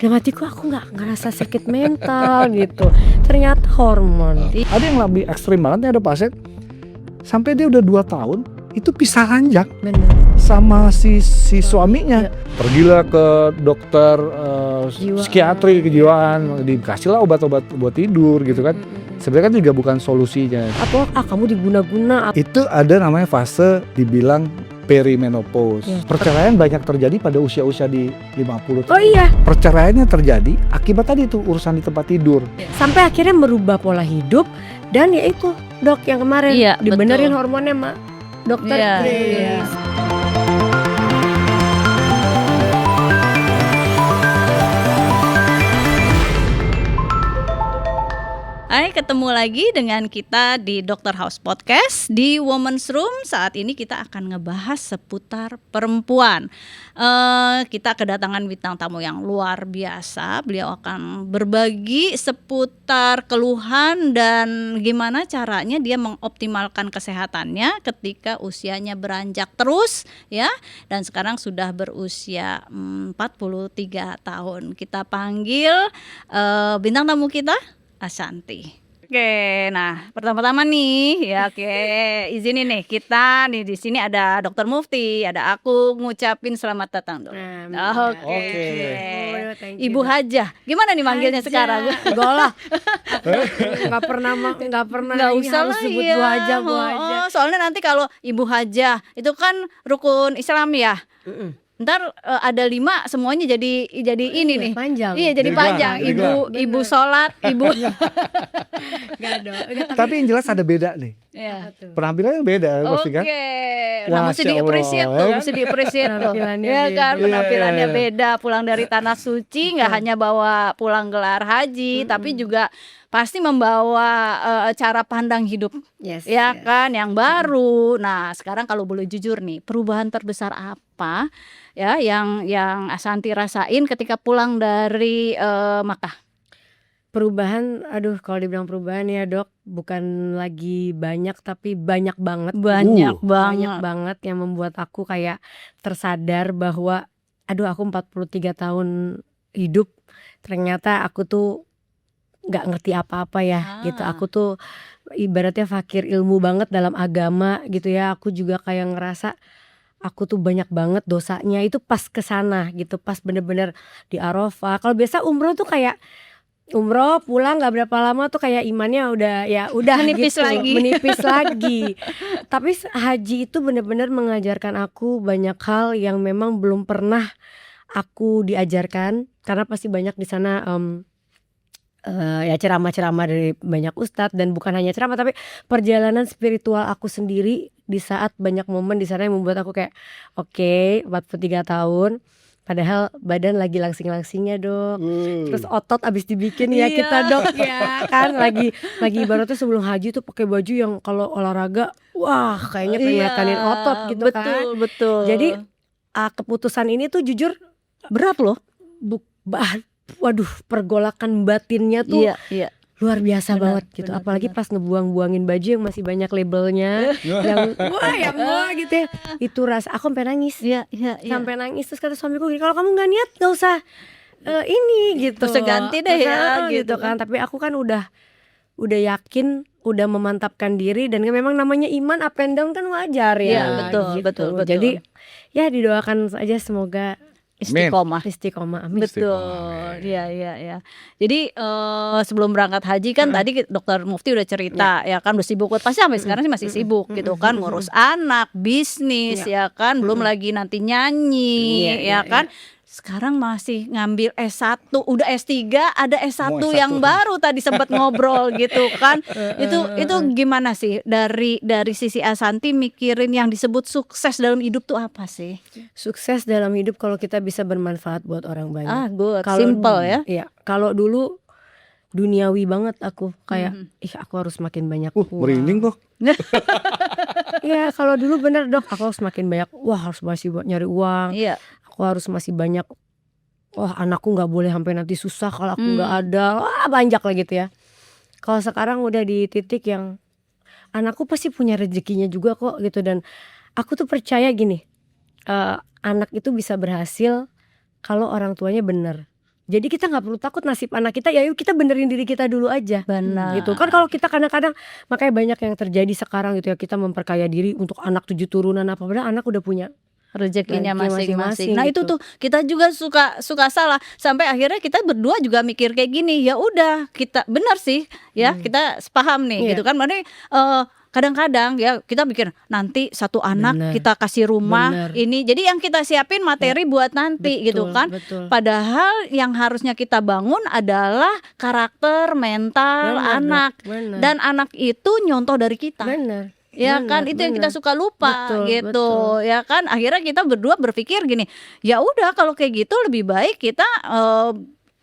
Dalam hatiku aku nggak ngerasa sakit mental gitu. Ternyata hormon. Ada yang lebih ekstrim banget nih, ada pasien sampai dia udah 2 tahun itu pisah ranjak Bener. sama si suaminya. Pergilah ke dokter Jiwa. psikiatri kejiwaan, dikasihlah obat-obat buat tidur gitu kan. Sebenarnya kan juga bukan solusinya. Atau kamu diguna-guna. Itu ada namanya fase dibilang perimenopause. Yes. Perceraian banyak terjadi pada usia-usia di 50 tahun. Oh iya, Perceraiannya terjadi akibat tadi itu urusan di tempat tidur. sampai akhirnya merubah pola hidup. Dan ya itu dok yang kemarin Iya, dibenerin betul. hormonnya mak dokter Iya, Grace. iya. Hai, ketemu lagi dengan kita di Dr. House Podcast di Women's Room. Saat ini kita akan ngebahas seputar perempuan. Kita kedatangan bintang tamu yang luar biasa. Beliau akan berbagi seputar keluhan dan gimana caranya dia mengoptimalkan kesehatannya ketika usianya beranjak terus ya. Dan sekarang sudah berusia 43 tahun. Kita panggil bintang tamu kita Ashanti. Oke, nah pertama-tama nih ya izinin nih kita nih di sini ada Dr. Mufti, ada aku ngucapin selamat datang dok. Oke. Ibu Hajah, gimana nih manggilnya sekarang? Enggak lah. Nggak pernah Nggak ini usah harus lah sebut ya. Bu Hajah, Bu Hajah. Soalnya nanti kalau Ibu Hajah itu kan rukun Islam ya. Ntar ada 5 semuanya jadi ini nih. Panjang. Iya jadi Jadi panjang. bener. Ibu sholat, ibu. Nggak dong. Tapi yang jelas ada beda nih. Ya. Penampilannya beda pasti kan. Oke, nah mesti Masya di-appreciate Allah, tuh, ya. mesti di-appreciate tuh. Penampilannya Ya kan, beda. penampilannya Iya. beda. Pulang dari tanah suci nggak hanya bawa pulang gelar haji, tapi juga pasti membawa cara pandang hidup, Yes. ya yes. kan, yang baru. Nah, sekarang kalau boleh jujur nih, perubahan terbesar apa ya yang Ashanti rasain ketika pulang dari Makkah? Perubahan, aduh kalau dibilang perubahan ya dok, bukan lagi banyak tapi banyak banget. Banyak Banyak banget. banget yang membuat aku kayak tersadar bahwa aduh aku 43 tahun hidup, ternyata aku tuh nggak ngerti apa-apa ya gitu. Aku tuh ibaratnya fakir ilmu banget dalam agama gitu ya. Aku juga kayak ngerasa aku tuh banyak banget dosanya itu pas kesana gitu, pas bener-bener di Arafah. Kalau biasa umroh tuh kayak umroh pulang nggak berapa lama tuh kayak imannya udah Menipis gitu, lagi. menipis lagi. Tapi haji itu benar-benar mengajarkan aku banyak hal yang memang belum pernah aku diajarkan, karena pasti banyak di sana ya ceramah-ceramah dari banyak ustadz, dan bukan hanya ceramah tapi perjalanan spiritual aku sendiri di saat banyak momen di sana yang membuat aku kayak oke, 43 tahun padahal badan lagi langsing-langsingnya dok. Terus otot abis dibikin ya Iya. kita dok ya kan, lagi ibaratnya sebelum haji tuh pakai baju yang kalau olahraga wah kayaknya kelihatanin otot gitu betul, kan. Betul. Jadi keputusan ini tuh jujur berat loh. Waduh, pergolakan batinnya tuh iya. luar biasa Benar, banget gitu. benar, Apalagi benar. pas ngebuang-buangin baju yang masih banyak labelnya yang wah gitu ya. Itu rasa aku sampai nangis. Iya. Sampai nangis. Terus kata suamiku gini, kalau kamu nggak niat nggak usah ini gitu. Terus ganti deh ya, gitu kan. Tapi aku kan udah yakin, udah memantapkan diri, dan memang namanya iman up and down kan wajar ya. Iya, betul. Jadi ya didoakan saja semoga Istiqomah. amin. Betul, iya. Jadi sebelum berangkat haji kan tadi Dokter Mufti udah cerita ya kan, udah sibuk pasti sampai sekarang sih masih sibuk gitu kan, ngurus anak, bisnis ya kan, belum lagi nanti nyanyi ya kan. Sekarang masih ngambil S1, udah S3, ada S1 Mau yang S1. baru tadi sempat ngobrol gitu kan. Itu gimana sih dari sisi Ashanti mikirin yang disebut sukses dalam hidup tuh apa sih? Sukses dalam hidup kalau kita bisa bermanfaat buat orang banyak. Good, Kalau simple ya. Iya, kalau dulu duniawi banget aku kayak aku harus makin banyak uang. Merinding kok. Iya, kalau dulu bener dok, aku harus makin banyak. Wah, harus masih buat nyari uang. Iya. Aku harus masih banyak. Wah, anakku nggak boleh sampai nanti susah kalau aku nggak ada. Wah, banyak lah gitu ya. Kalau sekarang udah di titik yang anakku pasti punya rezekinya juga kok gitu, dan aku tuh percaya gini, anak itu bisa berhasil kalau orang tuanya bener. Jadi kita nggak perlu takut nasib anak kita, ya yuk kita benerin diri kita dulu aja. Benar. Gitu kan, kalau kita kadang-kadang makanya banyak yang terjadi sekarang gitu ya, kita memperkaya diri untuk anak 7 turunan apa, padahal anak udah punya rezekinya rezeki masing-masing. masing-masing Nah itu gitu. tuh kita juga suka salah sampai akhirnya kita berdua juga mikir kayak gini. Ya udah kita benar sih ya kita sepaham nih Iya. gitu kan. Makanya kadang-kadang ya kita mikir nanti satu anak Benar. kita kasih rumah Benar. ini. Jadi yang kita siapin materi buat nanti gitu Betul, kan. betul. Padahal yang harusnya kita bangun adalah karakter mental Benar, anak. Dok. Benar. Dan anak itu nyontoh dari kita. Benar. Ya Benar, kan itu yang kita benar. suka lupa Betul, gitu betul. ya kan akhirnya kita berdua berpikir gini ya udah kalau kayak gitu lebih baik kita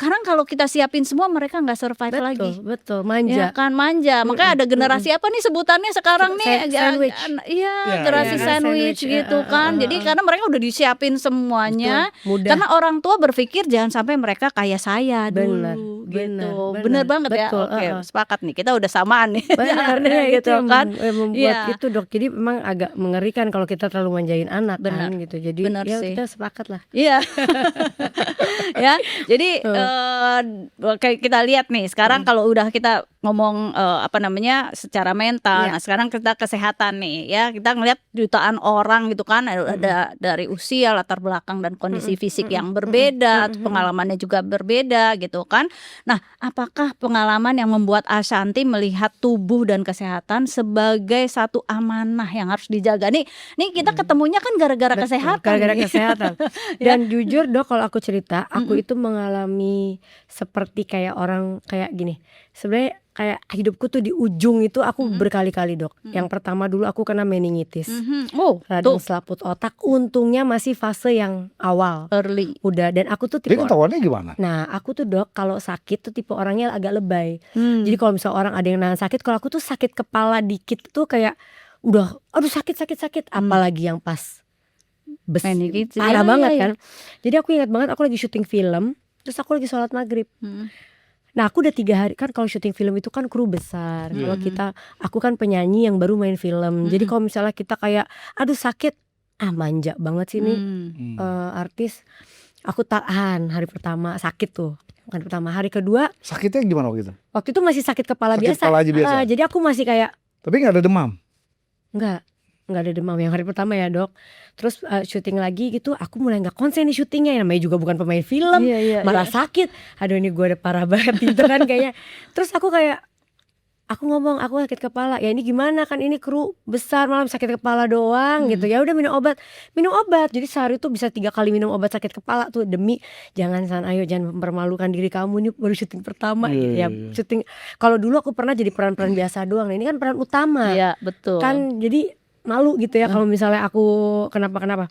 sekarang kalau kita siapin semua mereka nggak survive lagi Betul, ya manja. kan manja makanya ada generasi apa nih sebutannya sekarang nih Sandwich. iya Ya, generasi ya. sandwich Sandwich, gitu kan jadi karena mereka udah disiapin semuanya Betul, mudah. karena orang tua berpikir jangan sampai mereka kayak saya Benar, dulu benar, gitu benar. bener banget Betul, ya oke sepakat nih kita udah samaan nih Benar, gitu itu yang kan membuat Iya. itu Dok. Jadi memang agak mengerikan kalau kita terlalu manjain anak Benar. kan gitu. Jadi Benar ya sih. kita sepakat lah. Iya, ya. Jadi kayak kita lihat nih sekarang kalau udah kita ngomong apa namanya secara mental. Iya. Nah sekarang kita kesehatan nih ya kita ngelihat jutaan orang gitu kan ada dari usia latar belakang dan kondisi fisik yang berbeda, pengalamannya juga berbeda gitu kan. Nah apakah pengalaman yang membuat Ashanti melihat tubuh dan kesehatan sebagai satu amanah yang harus dijaga nih kita ketemunya kan gara-gara Betul, kesehatan gara-gara nih. kesehatan. Dan jujur Dok, kalau aku cerita, aku itu mengalami seperti kayak orang kayak gini. Sebenarnya kayak hidupku tuh di ujung itu aku berkali-kali Dok. Yang pertama dulu aku kena meningitis, Oh radang tuh selaput otak. Untungnya masih fase yang awal. early. Udah, dan aku tuh Dia tipe ketahuannya gimana? Nah, aku tuh Dok kalau sakit tuh tipe orangnya agak lebay. Hmm. Jadi kalau misalnya orang ada yang nahan sakit, kalau aku tuh sakit kepala dikit tuh kayak udah aduh sakit, apalagi yang pas Meningitis. parah Iya, banget iya, iya. kan. Jadi aku ingat banget aku lagi syuting film, terus aku lagi sholat maghrib. Nah aku udah 3 hari kan, kalau syuting film itu kan kru besar. Kalau aku kan penyanyi yang baru main film. Jadi kalau misalnya kita kayak aduh sakit, manja banget sih ini artis. Aku tahan hari pertama sakit tuh. Hari pertama, hari kedua Sakitnya gimana waktu itu? waktu itu masih sakit kepala Sakit biasa. kepala aja biasa? Jadi aku masih kayak Tapi nggak ada demam. Enggak ada demam yang hari pertama ya Dok. Terus syuting lagi gitu, aku mulai nggak konsen di syutingnya. Namanya juga bukan pemain film, Iya, malah sakit. Aduh ini gue udah parah banget gitu kan kayaknya. Terus aku ngomong aku sakit kepala. Ya ini gimana kan ini kru besar malah sakit kepala doang gitu. Ya udah minum obat. Jadi sehari tuh bisa 3 kali minum obat sakit kepala tuh demi jangan mempermalukan diri kamu, ini baru syuting pertama. Iya, Ya iya. syuting. Kalau dulu aku pernah jadi peran-peran biasa doang. Nah ini kan peran utama. Iya betul. Kan jadi malu gitu ya kalau misalnya aku kenapa.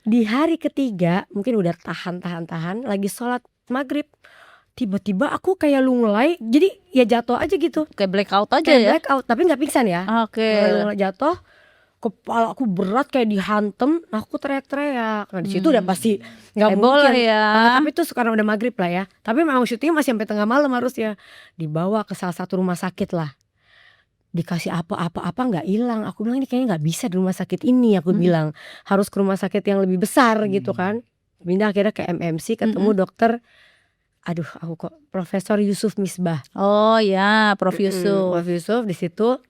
Di hari ketiga mungkin udah tahan lagi sholat maghrib, tiba-tiba aku kayak lunglai, jadi ya jatuh aja gitu, Kayak blackout aja kayak ya. blackout tapi nggak pingsan ya. Oke. Lunglai jatuh, kepala aku berat kayak dihantem, aku teriak-teriak. Nah di situ udah pasti nggak Heboh mungkin lah ya. tapi itu sekarang udah maghrib lah ya, tapi memang syutingnya masih sampai tengah malam harus ya. Dibawa ke salah satu rumah sakit lah, dikasih apa nggak hilang. Aku bilang ini kayaknya nggak bisa di rumah sakit ini, aku bilang harus ke rumah sakit yang lebih besar gitu kan. Pindah akhirnya ke MMC, ketemu dokter, aduh aku kok Profesor Yusuf Misbah. Oh ya Prof Yusuf. Prof Yusuf di situ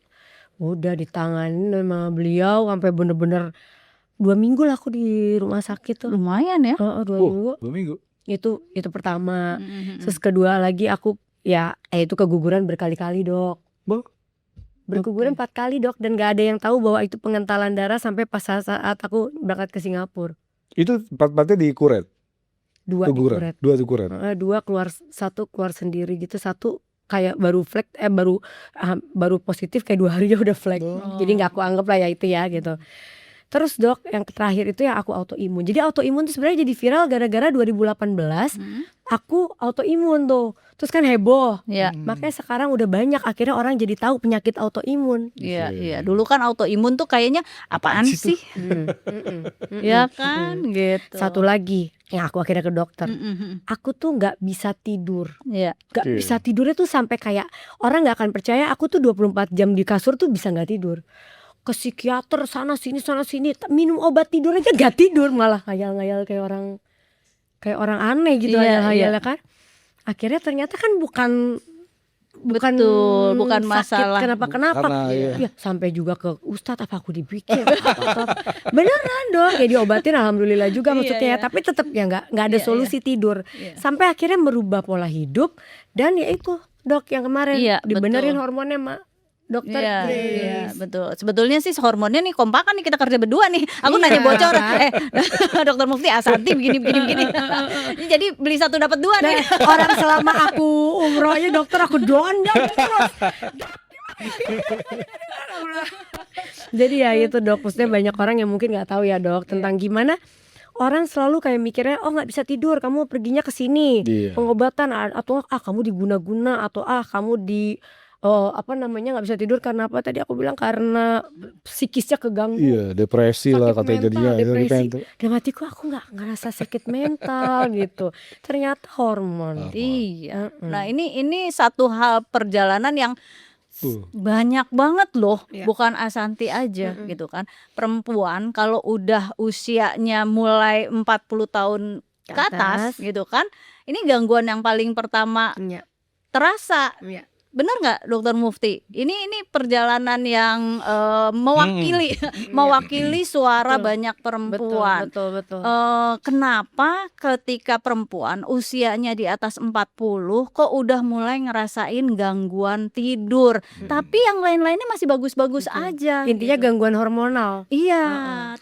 udah ditangani sama beliau sampai bener-bener 2 minggu lah aku di rumah sakit tuh. Lumayan ya. 2 minggu. 2 minggu. Itu pertama. Terus kedua lagi aku ya itu keguguran berkali-kali Dok. Berguguran 4 kali Dok, dan gak ada yang tahu bahwa itu pengentalan darah sampai pas saat aku berangkat ke Singapura. Itu 4-4-nya di kuret. 2 di kuret. 2 di kuret. 2 keluar, 1 keluar sendiri gitu, 1 kayak baru flag baru positif kayak 2 hari dia udah flag. Jadi nggak aku anggap lah ya itu ya gitu. Terus Dok yang terakhir itu yang aku autoimun. Jadi autoimun tuh sebenarnya jadi viral gara-gara 2018 aku autoimun tuh. Terus kan heboh. Iya. Makanya sekarang udah banyak akhirnya orang jadi tahu penyakit autoimun. Iya. Dulu kan autoimun tuh kayaknya apaan sih? Ya kan gitu. Satu lagi yang aku akhirnya ke dokter. Aku tuh nggak bisa tidur. Iya. Gak bisa tidurnya tuh sampai kayak orang nggak akan percaya aku tuh 24 jam di kasur tuh bisa nggak tidur. Ke psikiater sana sini minum obat tidur aja gak tidur, malah ngayal-ngayal kayak orang aneh gitu, Iya, ngayal-ngayalnya kan. akhirnya ternyata kan bukan Betul, bukan masalah. sakit kenapa-kenapa. Karena, iya. Ya, sampai juga ke Ustadz, apa aku dibikin? Beneran dong, ya diobatin alhamdulillah juga maksudnya. Iya. Tapi tetap ya nggak ada Iya, solusi tidur. Iya. Sampai akhirnya merubah pola hidup dan ya itu dok yang kemarin Iya, dibenerin betul. hormonnya dokter Iya, Grace. iya, betul. Sebetulnya sih hormonnya nih kompakan nih, kita kerja berdua nih. Aku Iya. nanya bocor, Dokter Mufti Asanti begini. Jadi beli satu dapat dua Nah, nih. orang selama aku umrohnya dokter aku doan terus. Jadi ya itu dok, maksudnya banyak orang yang mungkin nggak tahu ya dok tentang gimana orang selalu kayak mikirnya oh nggak bisa tidur, kamu perginya ke sini Iya. pengobatan atau kamu diguna-guna atau kamu di apa namanya nggak bisa tidur karena apa tadi aku bilang karena psikisnya keganggu. Iya, depresi lah Sakit katanya mental, jadinya. depresi. Dalam hatiku aku nggak ngerasa sakit mental gitu. Ternyata hormon. Iya. Nah, ini satu hal perjalanan yang banyak banget loh, Iya. bukan Asanti aja gitu kan. Perempuan kalau udah usianya mulai 40 tahun ke atas gitu kan. Ini gangguan yang paling pertama Iya. terasa. Iya. Bener nggak Dokter Mufti? Ini perjalanan yang mewakili suara Betul. banyak perempuan. Betul. Kenapa ketika perempuan usianya di atas 40 kok udah mulai ngerasain gangguan tidur, tapi yang lain-lainnya masih bagus-bagus Betul. aja. Intinya gitu. gangguan hormonal. Iya,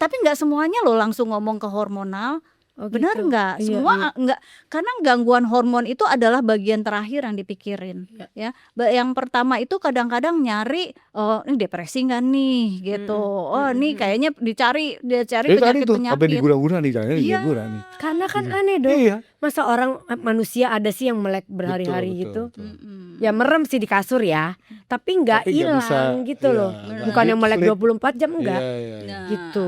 tapi nggak semuanya loh langsung ngomong ke hormonal. Oh, Benar gitu. nggak? Iya, Semua iya. nggak, karena gangguan hormon itu adalah bagian terakhir yang dipikirin. Iya. Ya, yang pertama itu kadang-kadang nyari, oh ini depresi nggak nih, gitu. Oh ini kayaknya dicari Tadi tuh sampai penyakit-penyakit. diguna-guna nih, jangan Iya. diguna nih. Karena kan aneh dong. Iya. Masa orang manusia ada sih yang melek berhari-hari gitu. Betul. Ya merem sih di kasur ya, tapi nggak Tapi nggak bisa, hilang gitu iya, loh. nggak Bukan yang melek sleep. 24 jam enggak. Iya. Nah, Gitu.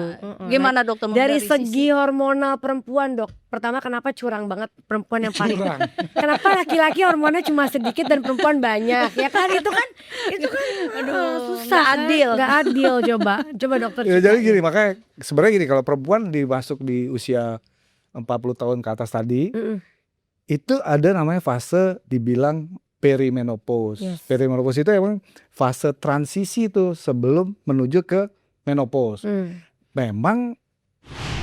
Gimana Dokter Mufti Dari sisi? segi hormonal perempuan dok, pertama kenapa curang banget perempuan yang paling Curang. kenapa laki-laki hormonnya cuma sedikit dan perempuan banyak ya kan itu kan susah nggak adil. nggak adil coba dokter Ya, jadi ceritain. gini, makanya sebenarnya gini, kalau perempuan dimasuk di usia 40 tahun ke atas tadi, itu ada namanya fase dibilang perimenopause. Yes. Perimenopause itu emang fase transisi tuh sebelum menuju ke menopause. Memang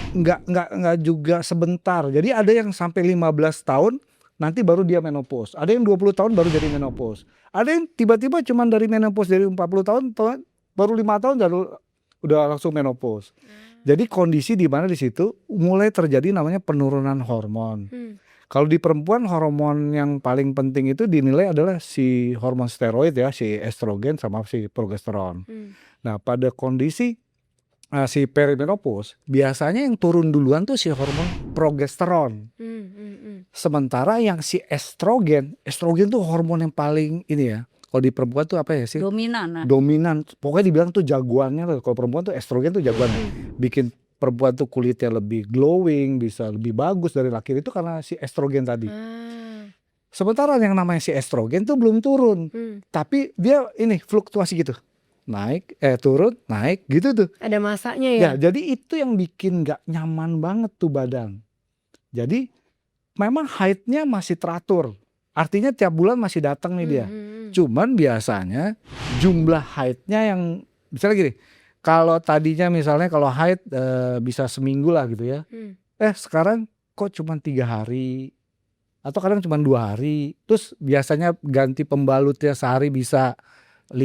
nggak juga sebentar. Jadi ada yang sampai 15 tahun nanti baru dia menopause. Ada yang 20 tahun baru jadi menopause. Ada yang tiba-tiba cuman dari menopause dari 40 tahun baru 5 tahun udah langsung menopause. Jadi kondisi di mana di situ mulai terjadi namanya penurunan hormon. Kalau di perempuan hormon yang paling penting itu dinilai adalah si hormon steroid ya, si estrogen sama si progesteron. Nah, pada kondisi si perimenopause biasanya yang turun duluan tuh si hormon progesteron. Sementara yang si estrogen tuh hormon yang paling ini ya. Kalau di perempuan tuh apa ya sih? Dominan. Dominan. Pokoknya dibilang tuh jagoannya tuh. Kalau perempuan tuh estrogen tuh jagoan. Bikin perempuan tuh kulitnya lebih glowing, bisa lebih bagus dari laki itu karena si estrogen tadi. Sementara yang namanya si estrogen tuh belum turun. Tapi dia ini fluktuasi gitu. Naik, turun, naik gitu tuh. Ada masanya ya. Ya, jadi itu yang bikin gak nyaman banget tuh badan. Jadi memang haidnya masih teratur. Artinya tiap bulan masih datang nih dia. Cuman biasanya jumlah haidnya yang misalnya gini. Kalau tadinya misalnya kalau haid bisa seminggu lah gitu ya. Sekarang kok cuma 3 hari. Atau kadang cuma 2 hari. Terus biasanya ganti pembalutnya sehari bisa 5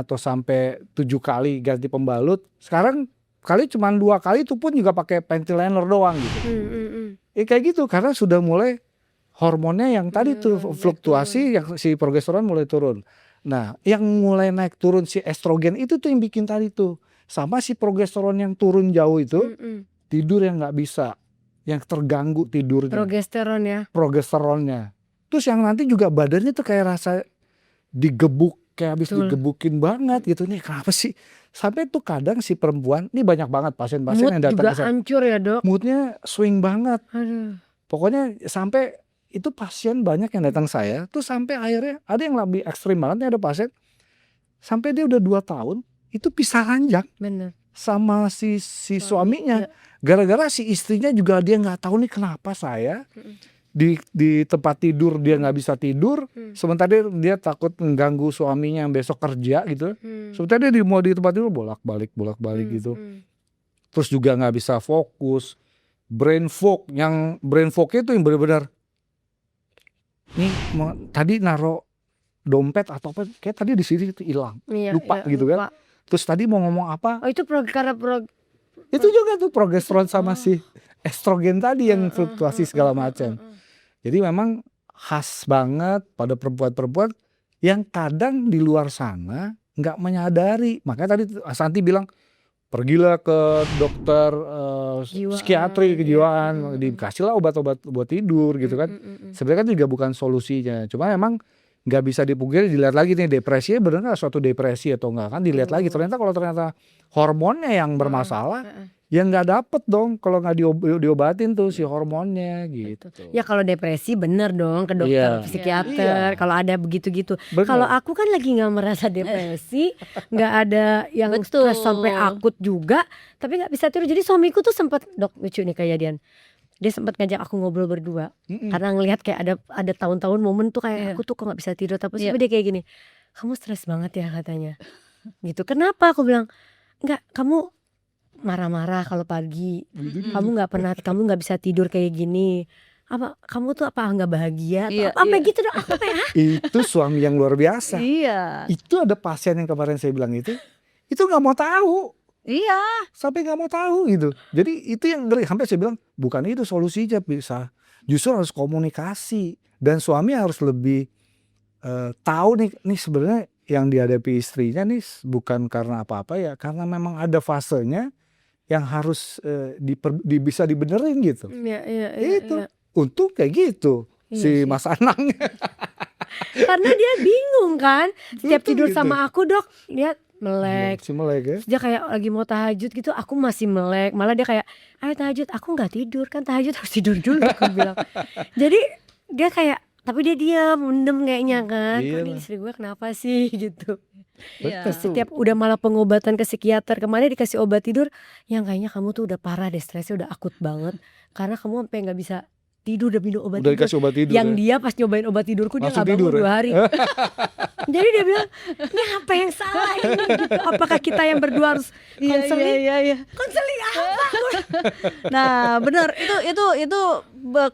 atau sampai 7 kali ganti pembalut. Sekarang kali cuma 2 kali, itu pun juga pakai panty liner doang gitu. Kayak gitu karena sudah mulai hormonnya yang tadi tuh fluktuasi, yang si progesteron mulai turun. Nah, yang mulai naik turun si estrogen itu tuh yang bikin tadi tuh. Sama si progesteron yang turun jauh itu tidur yang nggak bisa, yang terganggu tidurnya. Progesteron ya. Progesteronnya. Terus yang nanti juga badannya tuh kayak rasa digebuk, kayak habis digebukin banget gitu. Nih kenapa sih? Sampai tuh kadang si perempuan, ini banyak banget pasien-pasien yang datang juga ke saya. hancur ya dok. Moodnya swing banget. Aduh. Pokoknya sampai itu pasien banyak yang datang saya tuh sampai akhirnya ada yang lebih ekstrim banget nih, ada pasien sampai dia udah 2 tahun itu pisah ranjang Bener. sama si suaminya gara-gara si istrinya juga dia nggak tahu nih kenapa saya di tempat tidur dia nggak bisa tidur, sementara dia takut mengganggu suaminya yang besok kerja gitu. Sementara dia mau di tempat tidur bolak-balik gitu. Terus juga nggak bisa fokus, brain fog. Yang brain fognya itu yang benar-benar nih tadi naruh dompet atau apa, kayak tadi di sini itu hilang, lupa gitu kan. Terus tadi mau ngomong apa? Oh itu Itu juga tuh progesteron sama si estrogen tadi yang fluktuasi segala macam. Jadi memang khas banget pada perempuan-perempuan yang kadang di luar sana nggak menyadari. Makanya tadi Asanti bilang pergilah ke dokter psikiatri kejiwaan, dikasihlah obat-obat buat tidur gitu kan. Sebenarnya kan juga bukan solusinya. Cuma memang nggak bisa dipungkiri, dilihat lagi nih depresinya benar nggak suatu depresi atau enggak, kan dilihat lagi. Ternyata kalau ternyata hormonnya yang bermasalah, ya nggak dapet dong kalau nggak diobatin tuh si hormonnya gitu. Ya kalau depresi bener dong ke dokter psikiater. Kalau ada begitu-gitu. Kalau aku kan lagi nggak merasa depresi, nggak ada yang stres sampai akut juga, tapi nggak bisa tidur. Jadi suamiku tuh sempat, Dok, lucu nih kejadian. Dia sempat ngajak aku ngobrol berdua karena ngelihat kayak ada tahun-tahun momen tuh kayak aku tuh kok nggak bisa tidur, tapi dia kayak gini, kamu stres banget ya katanya. Gitu. Kenapa? Aku bilang enggak, kamu marah-marah kalau pagi, kamu nggak bisa tidur kayak gini, apa kamu tuh apa nggak bahagia atau apa gitu dong. Apa ya? Itu suami yang luar biasa. Itu ada pasien yang kemarin saya bilang itu nggak mau tahu. Sampai nggak mau tahu gitu. Jadi itu yang ngeri. Sampai saya bilang bukan itu solusinya, bisa justru harus komunikasi, dan suami harus lebih tahu nih sebenarnya yang dihadapi istrinya nih bukan karena apa-apa ya, karena memang ada fasenya yang harus bisa dibenerin gitu. Itu untung kayak gitu si Mas Anang. Karena dia bingung kan, setiap tidur sama aku, Dok, lihat melek. Si melek ya. Dia kayak lagi mau tahajud gitu, aku masih melek. Malah dia kayak, ayo tahajud, aku nggak tidur, kan tahajud harus tidur dulu, aku bilang. Jadi dia kayak, tapi dia diam, mendem kayaknya kan. Ini istri gue kenapa sih gitu. Terus setiap udah malah pengobatan ke psikiater, kemarin dikasih obat tidur yang kayaknya kamu tuh udah parah deh, stresnya udah akut banget. Karena kamu sampai nggak bisa tidur, udah minum obat tidur. Dikasih obat tidur yang dia pas nyobain obat tidurku dia nggak bangun 2 hari. Jadi dia bilang, ini apa yang salah ini gitu. Apakah kita yang berdua harus konseling? Konseling apa? Nah benar, itu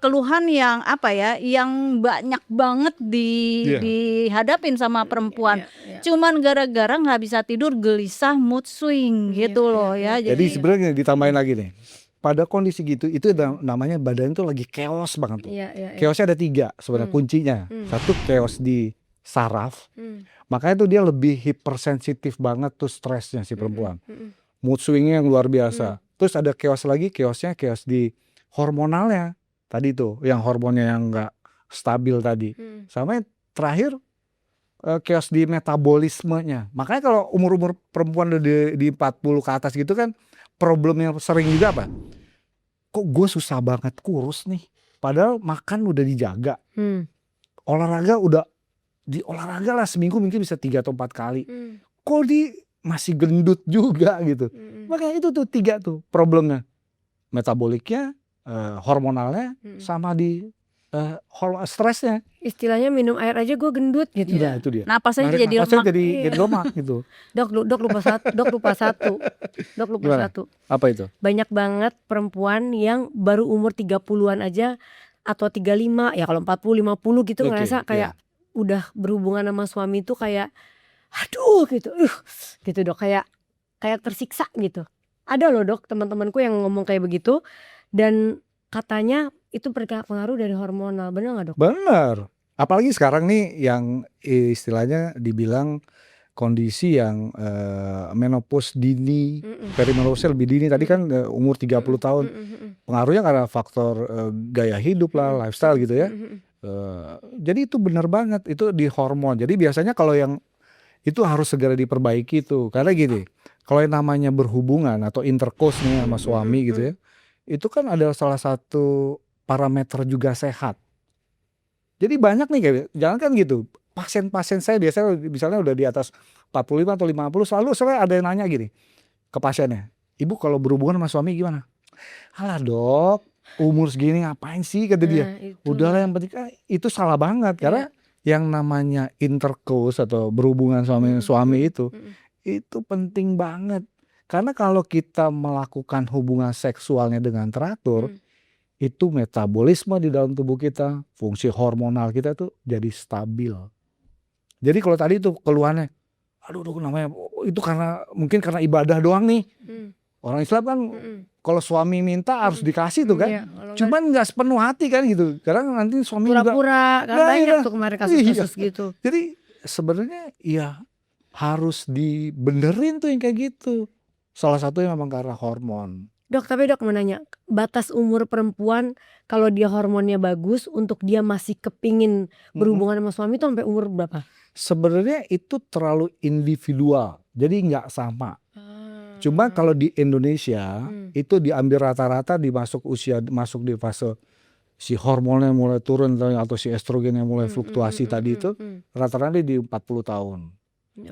keluhan yang apa ya, yang banyak banget dihadapin sama perempuan. Cuman gara-gara nggak bisa tidur, gelisah, mood swing gitu loh ya. Jadi sebenarnya ditambahin lagi nih, pada kondisi gitu itu namanya badan itu lagi chaos banget tuh. Chaosnya ada 3 sebenarnya kuncinya. Satu, chaos di saraf. Makanya tuh dia lebih hipersensitif banget tuh stresnya si perempuan. Mood swingnya yang luar biasa. Terus ada chaos lagi, chaos di hormonalnya. Tadi tuh yang hormonnya yang nggak stabil tadi. Sama yang terakhir chaos di metabolismenya. Makanya kalau umur perempuan udah di 40 ke atas gitu kan, problemnya sering juga apa? Kok gue susah banget kurus nih, padahal makan udah dijaga, olahraga udah olahraga lah seminggu mungkin bisa 3 atau 4 kali, kok masih gendut juga gitu. Makanya itu tuh 3 tuh problemnya, metaboliknya, hormonalnya, sama di stresnya. Istilahnya minum air aja gue gendut gitu. Nah itu dia. Napasnya jadi lemak. Jadi lemak gitu. Dok lupa satu. Apa itu? Banyak banget perempuan yang baru umur 30-an aja atau 35, ya kalau 40 50 gitu ngerasa kayak udah berhubungan sama suami itu kayak aduh gitu. Gitu Dok, kayak tersiksa gitu. Ada loh Dok teman-temanku yang ngomong kayak begitu, dan katanya itu berpengaruh dari hormonal. Benar nggak Dok? Benar. Apalagi sekarang nih yang istilahnya dibilang kondisi yang menopause dini, perimenopause lebih dini. Tadi kan umur 30 tahun. Pengaruhnya karena faktor gaya hidup lah, lifestyle gitu ya. Jadi itu benar banget, itu di hormon. Jadi biasanya kalau yang itu harus segera diperbaiki tuh. Karena gini, kalau yang namanya berhubungan atau intercourse nih sama suami gitu ya, itu kan ada salah satu parameter juga sehat. Jadi banyak nih kayak, jangan kan gitu, pasien-pasien saya biasanya misalnya udah di atas 45 atau 50, selalu ada yang nanya gini ke pasiennya, ibu kalau berhubungan sama suami gimana? Alah Dok, umur segini ngapain sih kata dia. Nah, itu. Udahlah yang penting itu salah banget karena yang namanya intercourse atau berhubungan suami itu penting banget. Karena kalau kita melakukan hubungan seksualnya dengan teratur, itu metabolisme di dalam tubuh kita, fungsi hormonal kita tuh jadi stabil. Jadi kalau tadi tuh keluhannya, aduh namanya itu mungkin karena ibadah doang nih. Orang Islam kan kalau suami minta harus dikasih tuh kan. Iya, kalau Cuman nggak sepenuh hati kan gitu. Kadang nanti suami juga pura-pura kan Nah, banyak iya. tuh kemarin kasus-kasus gitu. Jadi sebenarnya ya harus dibenerin tuh yang kayak gitu. Salah satunya memang karena hormon. Dok, tapi dok mau nanya, batas umur perempuan kalau dia hormonnya bagus untuk dia masih kepingin berhubungan sama suami itu sampai umur berapa? Sebenarnya itu terlalu individual. Jadi nggak sama. Cuma kalau di Indonesia itu diambil rata-rata masuk di fase si hormonnya mulai turun atau si estrogennya mulai fluktuasi tadi itu rata-rata di 40 tahun.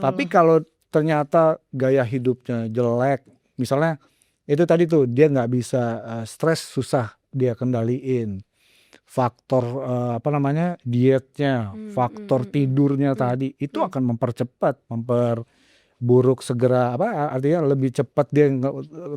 Tapi kalau ternyata gaya hidupnya jelek, misalnya itu tadi tuh dia nggak bisa stres, susah dia kendaliin. Faktor dietnya, faktor tidurnya tadi itu akan memperburuk segera artinya lebih cepat dia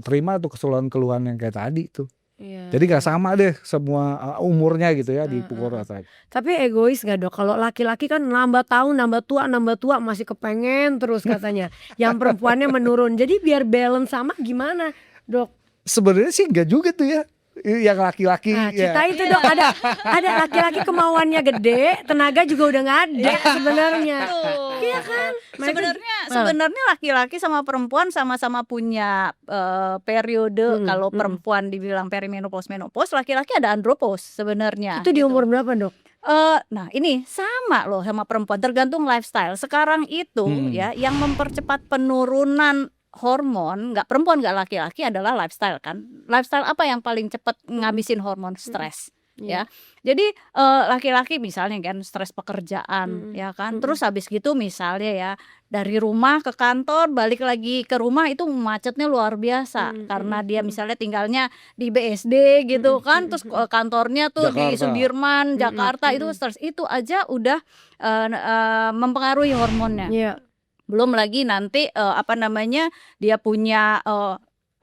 terima tuh keluhan yang kayak tadi tuh. Iya. Jadi nggak sama deh semua umurnya gitu ya dipukul rata. Tapi egois gak dok? Kalau laki-laki kan nambah tahun, nambah tua masih kepengen terus katanya. Yang perempuannya menurun. Jadi biar balance sama gimana dok? Sebenarnya sih enggak juga tuh ya. Yang laki-laki Nah, cita itu dok, ada laki-laki kemauannya gede, tenaga juga udah nggak ada sebenarnya. Iya kan? Sebenarnya laki-laki sama perempuan sama-sama punya periode. Kalau perempuan dibilang perimenopause, menopause, laki-laki ada andropause sebenarnya. Itu di umur berapa dok? Nah ini sama loh sama perempuan, tergantung lifestyle. Sekarang itu ya yang mempercepat penurunan hormon, nggak perempuan nggak laki-laki adalah lifestyle kan. Lifestyle apa yang paling cepat ngabisin hormon? Stres. Ya, jadi laki-laki misalnya kan stres pekerjaan, ya kan, terus habis gitu misalnya ya dari rumah ke kantor balik lagi ke rumah itu macetnya luar biasa karena dia misalnya tinggalnya di BSD gitu kan, terus kantornya tuh di Jakarta. Sudirman, Jakarta, itu stres, itu aja udah mempengaruhi hormonnya. Iya. Belum lagi nanti dia punya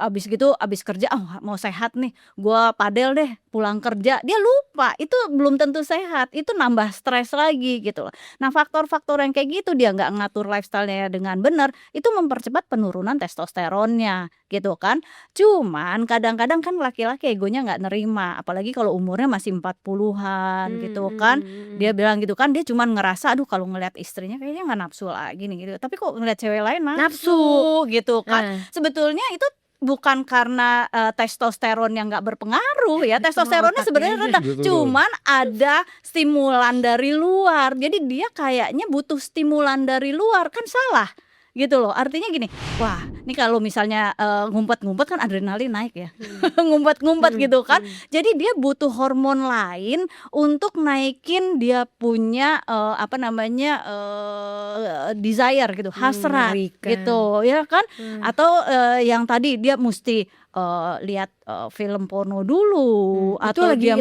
abis kerja mau sehat nih, gua padel deh pulang kerja, dia lupa itu belum tentu sehat, itu nambah stres lagi gitu loh. Nah faktor-faktor yang kayak gitu dia nggak ngatur lifestyle-nya dengan benar, itu mempercepat penurunan testosteronnya gitu kan. Cuman kadang-kadang kan laki-laki egonya nggak nerima, apalagi kalau umurnya masih 40-an gitu kan. Dia bilang gitu kan, dia cuman ngerasa aduh kalau ngeliat istrinya kayaknya nggak nafsu lagi nih gitu, tapi kok ngeliat cewek lain nafsu gitu kan. Sebetulnya itu bukan karena testosteron yang nggak berpengaruh ya, testosteronnya sebenarnya rendah, cuman ada stimulan dari luar, jadi dia kayaknya butuh stimulan dari luar, kan salah gitu loh. Artinya gini, wah ini kalau misalnya ngumpet-ngumpet kan adrenalin naik ya, ngumpet-ngumpet gitu kan, jadi dia butuh hormon lain untuk naikin dia punya desire gitu, hasrat gitu ya kan. Atau yang tadi dia mesti lihat film porno dulu, atau itu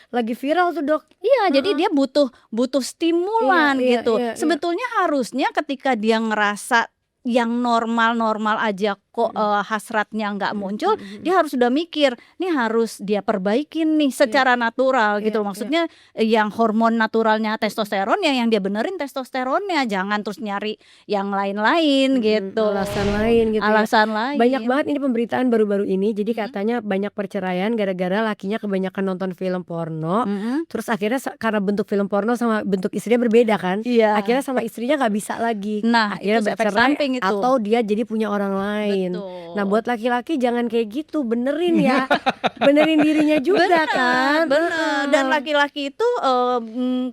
lagi viral tuh dok. Iya, jadi dia butuh stimulan gitu. Iya. Sebetulnya harusnya ketika dia ngerasa yang normal-normal aja kok hasratnya nggak muncul, dia harus udah mikir, nih harus dia perbaikin nih secara natural gitu. Maksudnya yang hormon naturalnya testosteron yang dia benerin testosteronnya, jangan terus nyari yang lain-lain gitu. Alasan lain gitu. Alasan lain. Banyak banget ini pemberitaan baru-baru ini. Jadi katanya banyak perceraian gara-gara lakinya kebanyakan nonton film porno. Terus akhirnya karena bentuk film porno sama bentuk istrinya berbeda kan. Iya. Akhirnya sama istrinya nggak bisa lagi. Nah, akhirnya itu efek bercerai samping itu. atau dia jadi punya orang lain. Betul. Nah buat laki-laki jangan kayak gitu, benerin ya. Benerin dirinya juga kan. Bener. Dan laki-laki itu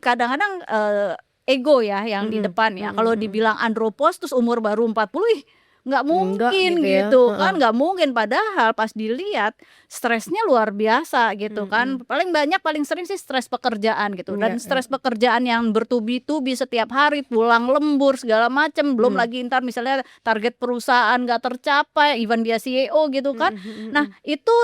kadang-kadang ego ya yang di depan ya. Kalau dibilang andropause terus umur baru 40, nggak mungkin gitu kan, nggak mungkin. Padahal pas dilihat stresnya luar biasa gitu kan. Paling sering sih stres pekerjaan gitu. Dan stres pekerjaan yang bertubi-tubi setiap hari, pulang lembur segala macem. Belum lagi ntar misalnya target perusahaan nggak tercapai, even dia CEO gitu kan. Nah itu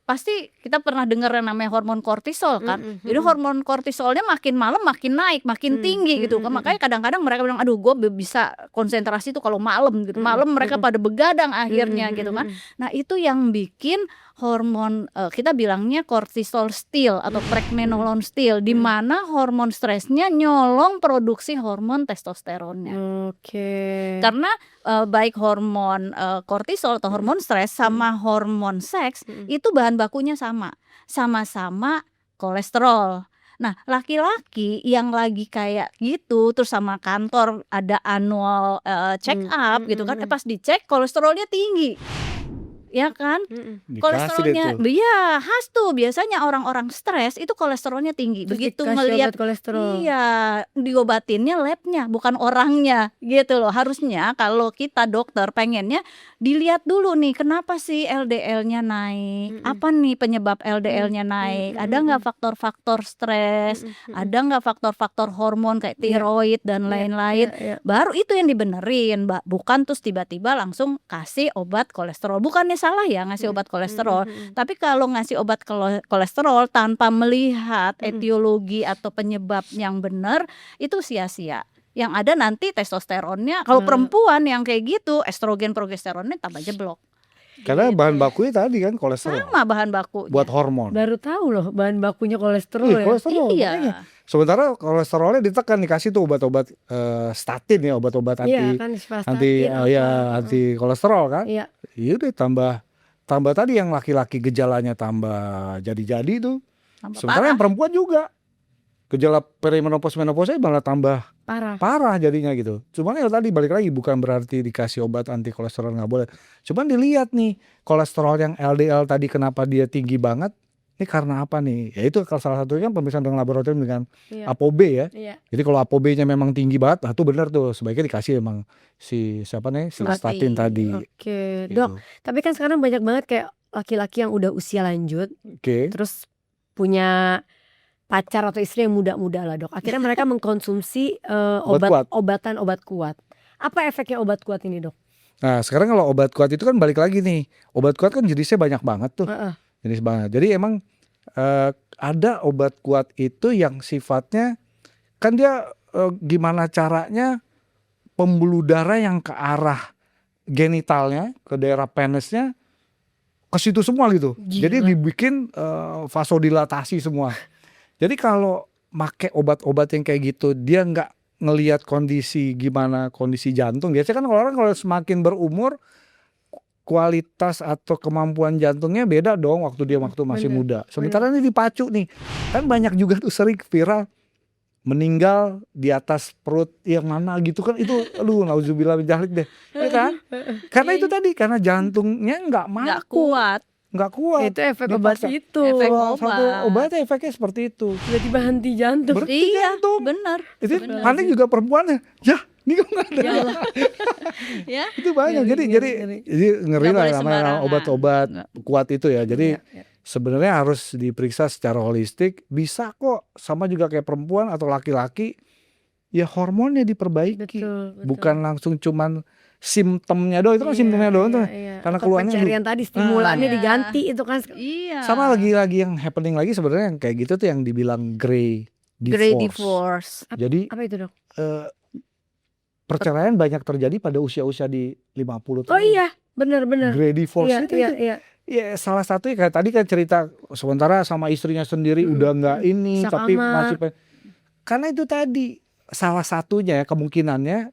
pasti kita pernah dengar yang namanya hormon kortisol kan. Jadi hormon kortisolnya makin malam makin naik, makin tinggi gitu kan. Makanya kadang-kadang mereka bilang, aduh gue bisa konsentrasi tuh kalau malam gitu. Malam mereka pada begadang akhirnya gitu kan. Nah itu yang bikin hormon kita bilangnya kortisol steal atau pregnenolone steal, di mana hormon stresnya nyolong produksi hormon testosteronnya. Oke. Karena baik hormon kortisol atau hormon stres sama hormon seks itu bahan bakunya sama-sama kolesterol. Nah, laki-laki yang lagi kayak gitu terus sama kantor ada annual check up gitu kan, pas dicek kolesterolnya tinggi. Ya kan? Dikasih deh Kolesterolnya tuh. iya khas tuh, biasanya orang-orang stres itu kolesterolnya tinggi. Terus Begitu dikasih ngelihat obat kolesterol. iya, diobatinnya labnya bukan orangnya gitu loh. Harusnya kalau kita dokter pengennya dilihat dulu nih, kenapa sih LDL-nya naik, apa nih penyebab LDL-nya naik, ada nggak faktor-faktor stres, ada nggak faktor-faktor hormon kayak tiroid dan lain-lain. Baru itu yang dibenerin, Mbak. Bukan terus tiba-tiba langsung kasih obat kolesterol. Bukannya salah ya ngasih obat kolesterol, tapi kalau ngasih obat kolesterol tanpa melihat etiologi atau penyebab yang benar itu sia-sia. Yang ada nanti testosteronnya kalau perempuan yang kayak gitu, estrogen progesteronnya tambah jeblok. Karena bahan bakunya tadi kan kolesterol Sama bahan baku. buat hormon. Baru tahu loh bahan bakunya kolesterol Iya, ya. kolesterol. Iya. makanya. Sementara kolesterolnya ditekan, dikasih tuh obat-obat statin ya, obat-obat Iya anti kan anti anti kolesterol kan. Iya. Iya udah tambah tadi yang laki-laki gejalanya tambah jadi tuh. Tambah Sementara yang perempuan juga gejala perimenopause menopause malah tambah parah jadinya gitu. Cuman ya tadi balik lagi, bukan berarti dikasih obat anti kolesterol nggak boleh. Cuman dilihat nih kolesterol yang LDL tadi kenapa dia tinggi banget. Ini karena apa nih? Ya itu salah satunya kan pemeriksaan dengan laboratorium dengan ApoB ya. Iya. Jadi kalau ApoB-nya memang tinggi banget, nah itu benar tuh, sebaiknya dikasih emang si siapa nih, si statin tadi. Oke, Gitu. Dok. Tapi kan sekarang banyak banget kayak laki-laki yang udah usia lanjut, Oke. terus punya pacar atau istri yang muda-muda lah, Dok. Akhirnya mereka mengkonsumsi Obat obat kuat. Apa efeknya obat kuat ini, Dok? Nah sekarang kalau obat kuat itu kan balik lagi nih, obat kuat kan jenisnya banyak banget tuh. Jenis banget. Jadi emang ada obat kuat itu yang sifatnya kan dia gimana caranya pembuluh darah yang ke arah genitalnya, ke daerah penisnya ke situ semua gitu. Gila. Jadi dibikin vasodilatasi semua. Jadi kalau make obat-obat yang kayak gitu dia nggak ngelihat kondisi gimana kondisi jantung. Biasanya kan orang kalau semakin berumur kualitas atau kemampuan jantungnya beda dong waktu masih muda. Sementara ini dipacu nih. Kan banyak juga tuh sering viral meninggal di atas perut yang mana gitu kan, itu nauzubillah min dzalik deh. Ya kan? Karena itu tadi, karena jantungnya nggak kuat. Itu efek Dia obat paksa. itu. Efek Satu obatnya efeknya seperti itu. Tiba-tiba henti jantung. Berhenti jantung. Bener. Itu paling juga perempuannya. Ya, ini kok nggak ada. Ya. Itu banyak. Ngeri. Jadi ngeri Nggak lah boleh namanya sembarangan. obat-obat kuat itu ya. Jadi Iya. sebenarnya harus diperiksa secara holistik. Bisa kok sama juga kayak perempuan atau laki-laki. Ya hormonnya diperbaiki. Betul. Bukan langsung cuman simptomnya doang. Itu kan simptomnya doang tuh. Karena Atau keluarnya pencarian tadi stimulannya Iya. diganti itu kan. Iya. sama lagi yang happening lagi sebenarnya yang kayak gitu tuh yang dibilang grey divorce. divorce. Jadi Apa itu, Dok? perceraian banyak terjadi pada usia-usia di 50 tahun. Oh iya, benar-benar. Grey divorce Iya, itu. iya. Ya salah satu kayak tadi kan cerita sementara sama istrinya sendiri udah nggak ini Sak tapi kamar. masih karena itu tadi salah satunya kemungkinannya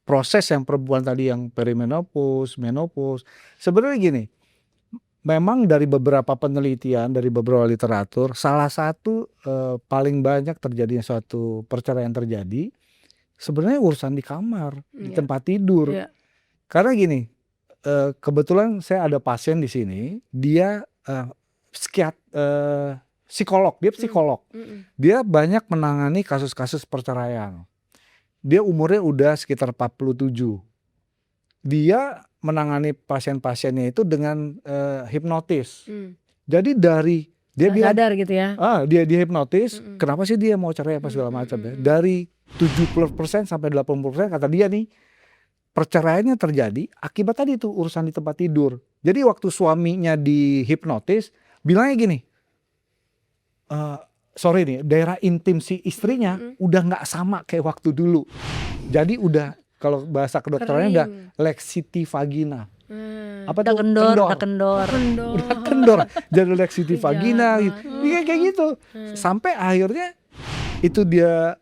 proses yang perempuan tadi yang perimenopause, menopause. Sebenarnya gini, memang dari beberapa penelitian, dari beberapa literatur, salah satu paling banyak terjadinya suatu perceraian terjadi sebenarnya urusan di kamar, di Iya. tempat tidur. Iya. Karena gini, kebetulan saya ada pasien di sini, dia psikolog, dia psikolog. Dia banyak menangani kasus-kasus perceraian. Dia umurnya udah sekitar 47. Dia menangani pasien-pasiennya itu dengan hipnotis. Jadi dari dia Nggak bilang sadar gitu ya. dia hipnotis, kenapa sih dia mau cerai apa segala macam ya. Dari 70% sampai 80% kata dia nih perceraiannya terjadi akibat tadi tuh urusan di tempat tidur. Jadi waktu suaminya dihipnotis bilangnya gini, sorry nih, daerah intim si istrinya udah nggak sama kayak waktu dulu. Jadi udah, kalau bahasa kedokterannya udah laxity vagina. Apa Udah tuh? kendor, udah kendor. Udah kendor. Jadi laxity vagina gitu. Iya kayak gitu. Sampai akhirnya itu dia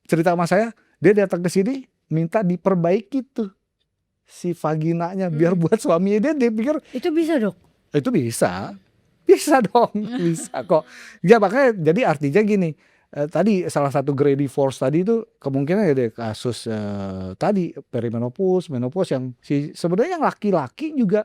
cerita sama saya, dia datang ke sini minta diperbaiki tuh si vaginanya biar buat suaminya. Dia pikir Itu bisa dok? itu bisa dong, bisa kok. Ya makanya jadi artinya gini, tadi salah satu grade divorce tadi itu kemungkinan ada kasus tadi perimenopause, menopause yang sebenarnya yang laki-laki juga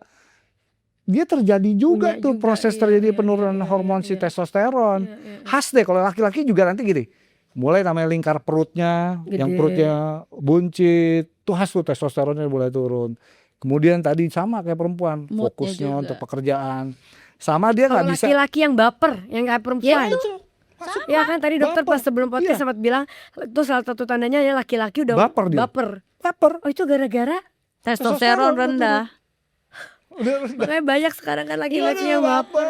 dia terjadi juga Punya tuh juga, proses iya, terjadi iya, penurunan iya, hormon iya, si iya. testosteron. Khas deh kalau laki-laki juga nanti gini. Mulai namanya lingkar perutnya, yang Gede. perutnya buncit, tuh khas tuh testosteronnya mulai turun. Kemudian tadi sama kayak perempuan, Moodnya fokusnya juga. untuk pekerjaan. Sama dia Kalau nggak bisa. laki-laki yang baper, yang kayak perempuan. Masuk Ya kan tadi dokter baper. pas sebelum podcast Iya. sempat bilang itu salah satu tandanya ya laki-laki udah Baper dia. Baper. Oh itu gara-gara Testosteron rendah. Udah makanya banyak sekarang kan laki-laki Iya, yang baper.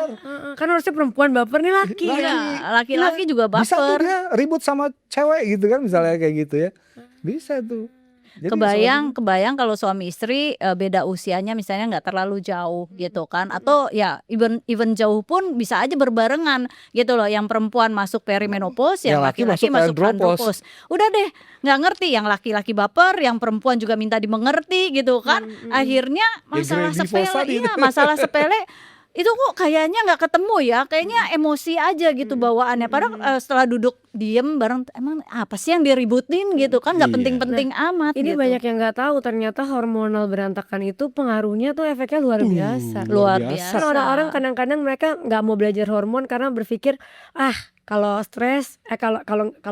Kan harusnya perempuan baper nih laki. Laki. Ya. Iya, laki-laki juga bisa tuh baper. dia ribut sama cewek gitu kan, misalnya kayak gitu ya. Bisa tuh. Jadi Kebayang kalau suami istri beda usianya misalnya nggak terlalu jauh gitu kan, atau ya even jauh pun bisa aja berbarengan gitu loh, yang perempuan masuk perimenopause, yang Yang laki laki-laki masuk masuk andropause. andropause. Udah deh nggak ngerti, yang laki-laki baper, yang perempuan juga minta dimengerti gitu kan. Akhirnya masalah grade divorce tadi sepele, itu. masalah sepele itu kok kayaknya nggak ketemu ya, kayaknya emosi aja gitu bawaannya. Padahal setelah duduk diem bareng, emang apa sih yang diributin gitu kan, nggak Iya. penting-penting amat. Ini gitu. banyak yang nggak tahu ternyata hormonal berantakan itu pengaruhnya tuh efeknya luar biasa. Luar biasa. biasa. Kan orang-orang kadang-kadang mereka nggak mau belajar hormon karena berpikir kalau stres kalau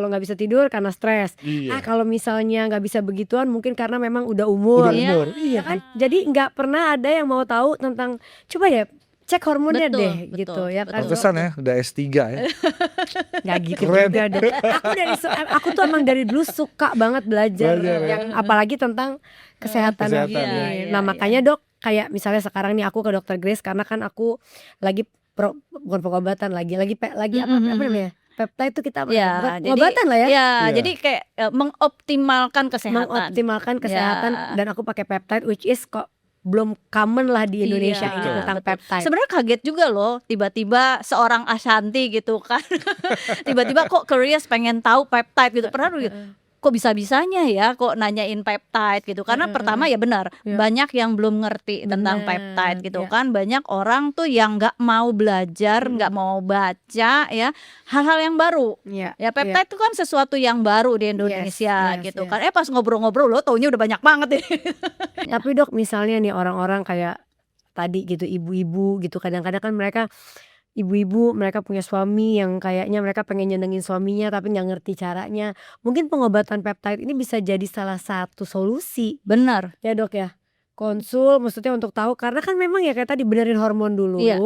nggak bisa tidur karena stres. Iya. Kalau misalnya nggak bisa begituan mungkin karena memang udah umur. Udah umur. Iya kan. Jadi nggak pernah ada yang mau tahu tentang coba ya cek hormonnya Betul, deh betul, gitu ya kan. betul. Pantesan ya udah S3 ya. Nggak gitu Keren. juga deh. Aku tuh emang dari dulu suka banget belajar Belajar, ya. yang apalagi tentang kesehatan. Kesehatan, ini. iya, Nah iya. makanya dok kayak misalnya sekarang nih aku ke dokter Grace karena kan aku lagi bukan pengobatan lagi apa namanya peptide itu kita Ya, jadi pengobatan lah ya. Ya, Iya. jadi kayak mengoptimalkan kesehatan. Mengoptimalkan kesehatan Ya. dan aku pakai peptide which is kok belum common lah di Indonesia Iya, ini tentang betul. peptide. Sebenarnya kaget juga loh, tiba-tiba seorang Ashanti gitu kan, tiba-tiba kok curious pengen tahu peptide gitu. Pernah dulu, kok bisa-bisanya ya kok nanyain peptide gitu. Karena pertama ya benar, Iya. banyak yang belum ngerti tentang Benar, peptide gitu iya. kan. Banyak orang tuh yang nggak mau belajar, nggak mau baca ya hal-hal yang baru. Iya, Ya peptide itu kan sesuatu yang baru di Indonesia yes, gitu yes. kan. Pas ngobrol-ngobrol lo taunya udah banyak banget nih. Tapi dok misalnya nih orang-orang kayak tadi gitu ibu-ibu gitu kadang-kadang kan ibu-ibu mereka punya suami yang kayaknya mereka pengen nyenengin suaminya tapi nggak ngerti caranya. Mungkin pengobatan peptide ini bisa jadi salah satu solusi Benar. ya dok ya. Konsul maksudnya untuk tahu karena kan memang ya kayak tadi benerin hormon dulu. Iya.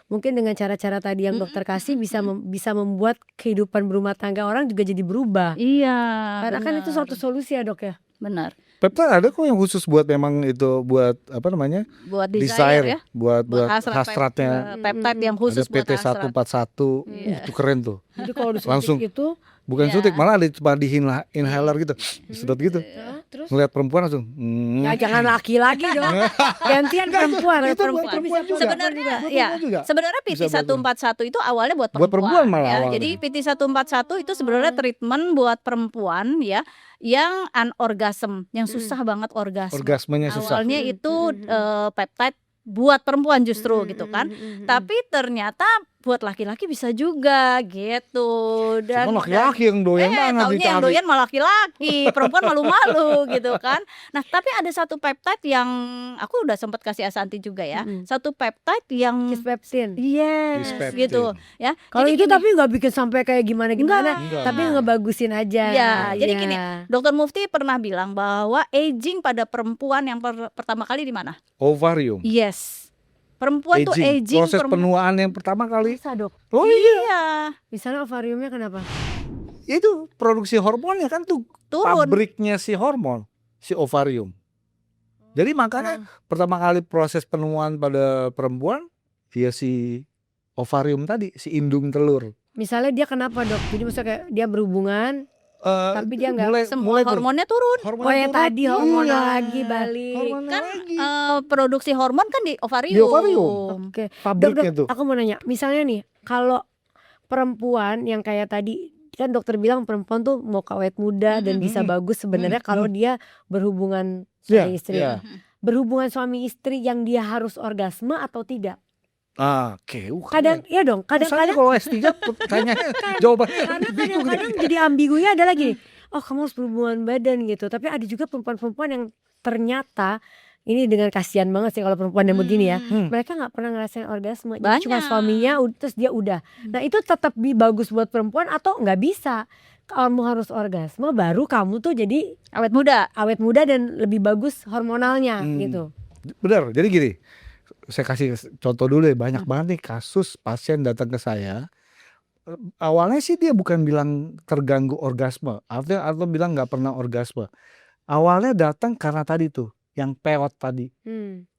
Mungkin dengan cara-cara tadi yang dokter kasih bisa membuat kehidupan berumah tangga orang juga jadi berubah. Iya. Karena kan itu benar. suatu solusi ya dok ya. Benar. Peptide ada kok yang khusus buat memang itu buat apa namanya? Buat desire ya. buat Hasrat hasratnya. peptide yang khusus Ada buat PT hasrat. 141. Iya. Itu keren tuh. Jadi kalau disuntik Langsung. itu Bukan Iya. suntik, malah ada cuma di inhaler gitu. Sedot gitu. terus Ngeliat perempuan langsung. ya jangan laki-laki dong. Gantian perempuan. Itu buat perempuan juga. Sebenarnya Buat ya, perempuan juga. sebenarnya PT Bisa buat 141 itu awalnya buat Buat perempuan malah ya. awalnya. Jadi PT 141 itu sebenarnya treatment buat perempuan ya yang anorgasm, yang susah banget orgasme. Orgasmenya susah. Awalnya itu peptide buat perempuan justru gitu kan. Tapi ternyata buat laki-laki bisa juga gitu. Dan Cuma laki-laki yang doyan banget taunya yang dicari. doyan malah laki-laki, perempuan malu-malu gitu kan. Nah, tapi ada satu peptide yang aku udah sempat kasih Asanti juga ya. Satu peptide yang Kispeptin. yes Kispeptin. gitu ya. Kalau Jadi itu gini, tapi nggak bikin sampai kayak gimana-gimana, Enggak. tapi ngebagusin aja. Ya, jadi Iya. gini, Dokter Mufti pernah bilang bahwa aging pada perempuan yang pertama kali di mana? Ovarium. Yes. Perempuan tuh aging Proses penuaan yang pertama kali. Bisa dok. Oh iya. Iya, Misalnya ovariumnya kenapa? Itu produksi hormonnya kan tuh turun. pabriknya si hormon, si ovarium. Jadi makanya pertama kali proses penuaan pada perempuan ya si ovarium tadi, si indung telur. Misalnya dia kenapa dok? Jadi misalnya kayak dia berhubungan tapi dia nggak Semua hormonnya turun. Oh yang tadi hormonal Iya. lagi balik. Hormonal Kan lagi. produksi hormon kan di ovarium. Di ovarium. Oke. Dok, Pabriknya tuh. aku mau nanya, misalnya nih kalau perempuan yang kayak tadi kan dokter bilang perempuan tuh mau awet muda dan bisa bagus sebenarnya kalau dia berhubungan Iya, suami istri. iya. Berhubungan suami istri yang dia harus orgasme atau tidak? Oke. Kadang ya dong, Misalnya kadang-kadang kalau S3 tanya jawabannya karena bingung kadang-kadang jadi ambigunya adalah gini, oh kamu harus berhubungan badan gitu. Tapi ada juga perempuan-perempuan yang ternyata ini dengan kasihan banget sih kalau perempuan yang begini ya. Mereka nggak pernah ngerasain orgasme, jadi cuma Banyak. suaminya terus dia udah. Nah itu tetap bagus buat perempuan atau nggak bisa? Kamu harus orgasme baru kamu tuh jadi Awet muda. awet muda dan lebih bagus hormonalnya gitu. Benar. Jadi gini, saya kasih contoh dulu deh. Banyak banget nih kasus pasien datang ke saya. Awalnya sih dia bukan bilang terganggu orgasme, artinya atau bilang nggak pernah orgasme. Awalnya datang karena tadi tuh, yang peot tadi,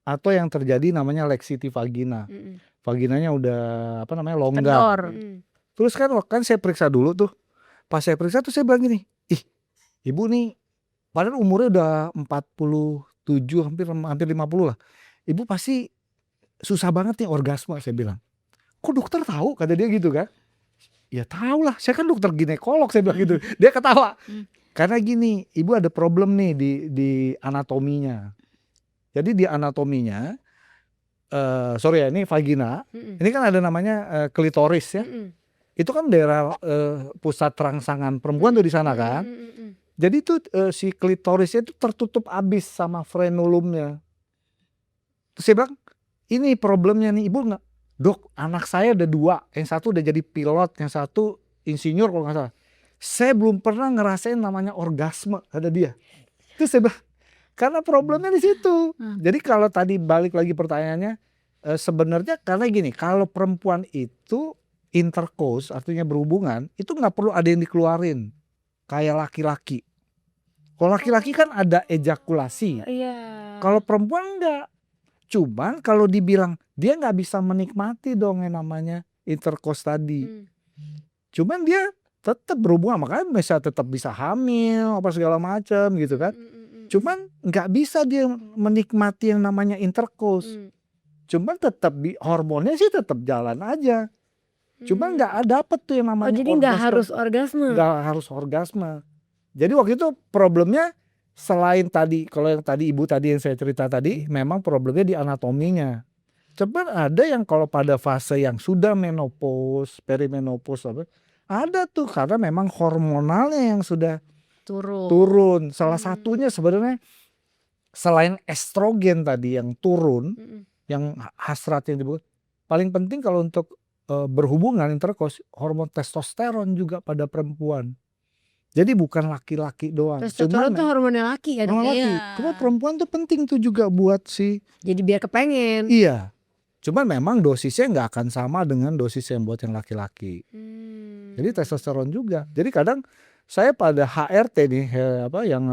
atau yang terjadi namanya laxity vagina. Vaginanya udah apa namanya longgar. Kendor. Terus kan saya periksa dulu tuh. Pas saya periksa tuh saya bilang gini, ih ibu nih padahal umurnya udah 47 hampir 50 lah. Ibu pasti susah banget nih orgasme, saya bilang. Kok dokter tahu? Kata dia gitu kan. Ya tahu lah, saya kan dokter ginekolog, saya bilang gitu. Dia ketawa. Karena gini, ibu ada problem nih di anatominya. Jadi di anatominya, sorry ya, ini vagina. Ini kan ada namanya klitoris ya. Itu kan daerah pusat rangsangan perempuan tuh di sana kan. Jadi tuh si klitorisnya itu tertutup abis sama frenulumnya. Terus saya bilang, ini problemnya nih ibu nggak, dok anak saya ada 2, yang satu udah jadi pilot, yang satu insinyur kalau nggak salah. Saya belum pernah ngerasain namanya orgasme, kata dia. Terus saya bilang, karena problemnya di situ. Jadi kalau tadi balik lagi pertanyaannya, sebenarnya karena gini, kalau perempuan itu intercourse artinya berhubungan itu nggak perlu ada yang dikeluarin kayak laki-laki. Kalau laki-laki kan ada ejakulasi. Iya. Kalau perempuan enggak. Cuman kalau dibilang dia nggak bisa menikmati dong yang namanya intercourse tadi. Cuman dia tetap berhubungan, makanya bisa tetap bisa hamil apa segala macam gitu kan. Cuman nggak bisa dia menikmati yang namanya intercourse. Cuman tetap hormonnya sih tetap jalan aja. Cuma nggak dapet tuh yang namanya jadi nggak harus orgasme. Nggak harus orgasme. Jadi waktu itu problemnya selain tadi, kalau yang tadi ibu tadi yang saya cerita tadi, memang problemnya di anatominya. Cuman ada yang kalau pada fase yang sudah menopause, perimenopause ada tuh karena memang hormonalnya yang sudah turun. Salah satunya sebenarnya selain estrogen tadi yang turun, yang hasrat yang dibuat, paling penting kalau untuk berhubungan intercourse, hormon testosteron juga pada perempuan. Jadi bukan laki-laki doang. Testosteron tuh hormonnya laki ya dok. Cuma perempuan tuh penting tuh juga buat jadi biar kepengen. Iya. Cuman memang dosisnya nggak akan sama dengan dosis yang buat yang laki-laki. Jadi testosteron juga. Jadi kadang saya pada HRT nih yang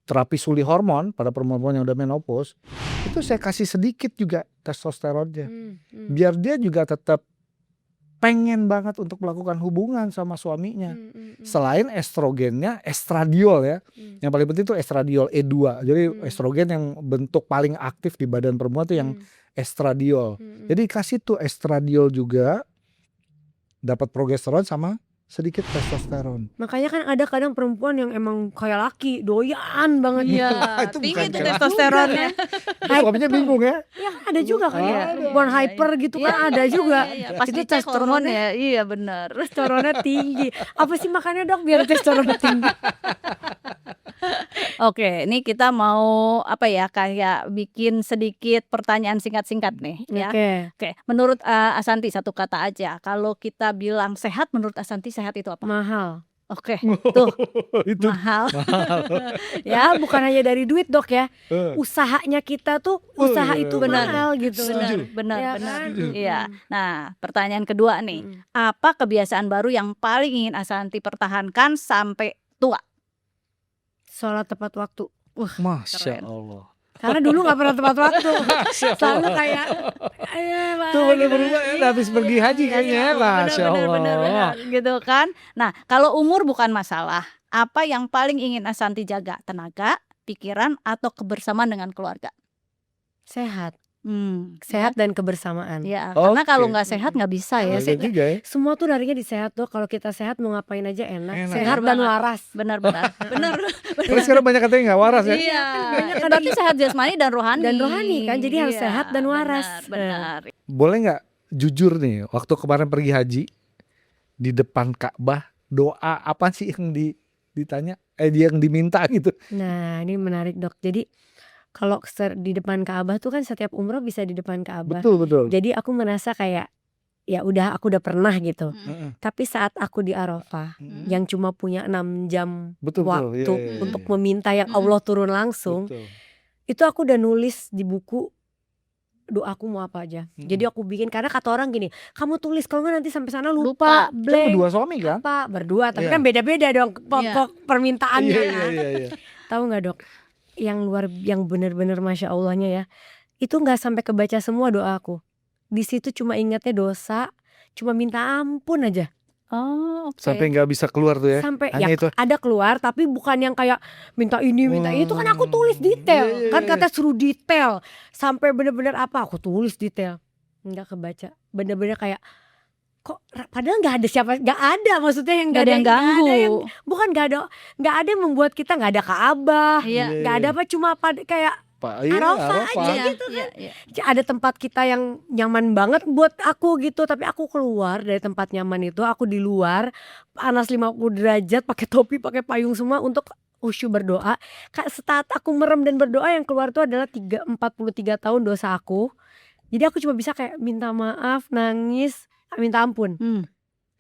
terapi suli hormon pada perempuan yang udah menopause, itu saya kasih sedikit juga testosteronnya. Biar dia juga tetap pengen banget untuk melakukan hubungan sama suaminya. Selain estrogennya, estradiol ya. Yang paling penting itu estradiol E2. Jadi estrogen yang bentuk paling aktif di badan perempuan itu yang estradiol. Jadi kasih tuh estradiol juga, dapat progesteron sama sedikit testosteron. Makanya kan ada kadang perempuan yang emang kayak laki, doyan banget. Iya, Itu tinggi bukan tuh kayak testosteronnya. Suaminya bingung ya. Ya kan ada juga kan ya. Ada. Born hyper gitu kan ada juga. Iya, pas Itu dicek hormon testosteronnya, ya. Iya benar. testosteronnya tinggi. Apa sih makannya dok biar testosteronnya tinggi? Oke, ini kita mau kayak bikin sedikit pertanyaan singkat-singkat nih ya. Oke, menurut Asanti satu kata aja. Kalau kita bilang sehat, menurut Asanti sehat itu apa? Mahal. Oke, tuh Itu mahal. Ya bukan hanya dari duit dok ya. Usahanya kita tuh usaha itu benar. mahal gitu. Benar. Ya kan? Iya. Nah, pertanyaan kedua nih. Apa kebiasaan baru yang paling ingin Asanti pertahankan sampai tua? Sholat tepat waktu. Masya Keren. Allah. Karena dulu nggak pernah tepat waktu. Selalu kayak Tuh bener berubah ya, habis pergi haji kayaknya ya, Masya benar Allah. gitu kan. Nah, kalau umur bukan masalah. Apa yang paling ingin Asanti jaga? Tenaga, pikiran, atau kebersamaan dengan keluarga? sehat, Hmm, sehat dan kebersamaan. ya, karena Oke. kalau nggak sehat nggak bisa ya. Ada juga ya. Semua tuh larinya di sehat tuh. Kalau kita sehat mau ngapain aja enak. Enak. Sehat Benar dan banget. waras. Benar-benar. Benar. Terus sekarang banyak katanya nggak waras ya. Iya, berarti sehat jasmani dan rohani. Dan rohani kan, jadi harus Iya, sehat dan waras. Benar. Boleh nggak jujur nih, waktu kemarin pergi haji di depan Ka'bah, doa apa sih yang ditanya? Yang diminta gitu. Nah, ini menarik dok. Jadi kalau di depan Ka'bah tuh kan setiap umroh bisa di depan Ka'bah. Betul. Jadi aku merasa kayak ya udah aku udah pernah gitu. Heeh. Tapi saat aku di Arafah Mm. yang cuma punya 6 jam Betul. waktu Iya. untuk meminta yang Allah turun langsung, Betul. itu aku udah nulis di buku doaku mau apa aja. Jadi aku bikin, karena kata orang gini, kamu tulis kalau nggak nanti sampai sana lupa, Kan blank. berdua suami kan? Apa berdua, tapi Iya. kan beda-beda dong pokok permintaannya Iya, kan. iya. Tahu nggak dok, yang bener-bener masya Allahnya ya, itu nggak sampai kebaca semua doaku. Di situ cuma ingatnya dosa, cuma minta ampun aja. Oh, oke. Sampai nggak bisa keluar tuh ya. Sampai Hanya ya itu. ada keluar, tapi bukan yang kayak minta ini minta itu kan aku tulis detail. Iya, Kan iya. kata suruh detail sampai bener-bener apa aku tulis detail. Nggak kebaca. Bener-bener kayak kok padahal nggak ada siapa, nggak ada maksudnya yang Nggak ada yang ganggu. nggak ada yang, bukan nggak ada yang membuat kita nggak ada Ka'bah, Iya. nggak ada apa, cuma kayak Pak, iya, Arafah Arafah. aja Iya, gitu kan. iya. Ada tempat kita yang nyaman banget buat aku gitu, tapi aku keluar dari tempat nyaman itu, aku di luar panas 50 derajat pakai topi pakai payung semua untuk khusyuk berdoa. Saat aku merem dan berdoa, yang keluar itu adalah 43 tahun dosa aku. Jadi aku cuma bisa kayak minta maaf, nangis, minta ampun.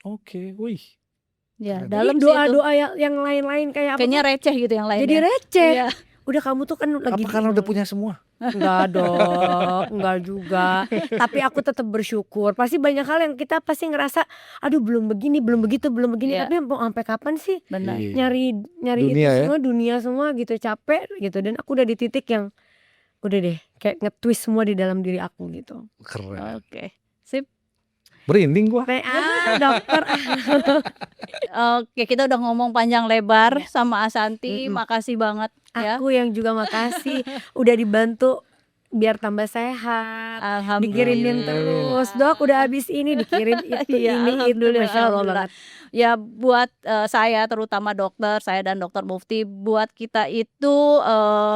Oke, wih. Ya, Keren. dalam Jadi sih itu. doa-doa yang lain-lain kayak apa Kayaknya tuh, receh gitu yang lainnya. jadi receh. Iya. Udah kamu tuh kan lagi Apa karena udah punya semua? enggak dong, enggak juga. Tapi aku tetap bersyukur. Pasti banyak hal yang kita pasti ngerasa, aduh belum begini, belum begitu, belum begini. Iya. Tapi mau sampai kapan sih Benar. Iya. nyari Dunia itu ya? semua, dunia semua gitu, capek gitu. Dan aku udah di titik yang udah deh kayak nge-twist semua di dalam diri aku gitu. Keren. Oke. Sip. Merinding gua. Dokter. Oke, kita udah ngomong panjang lebar sama Asanti. Mm-mm. Makasih banget ya. Aku yang juga makasih udah dibantu biar tambah sehat. Alhamdulillah. Dikirimin terus, dok udah habis ini dikirim itu Iya, ini itu, alhamdulillah, masya Allah alhamdulillah. banget. Ya buat saya terutama dokter, saya dan dokter Mufti, buat kita itu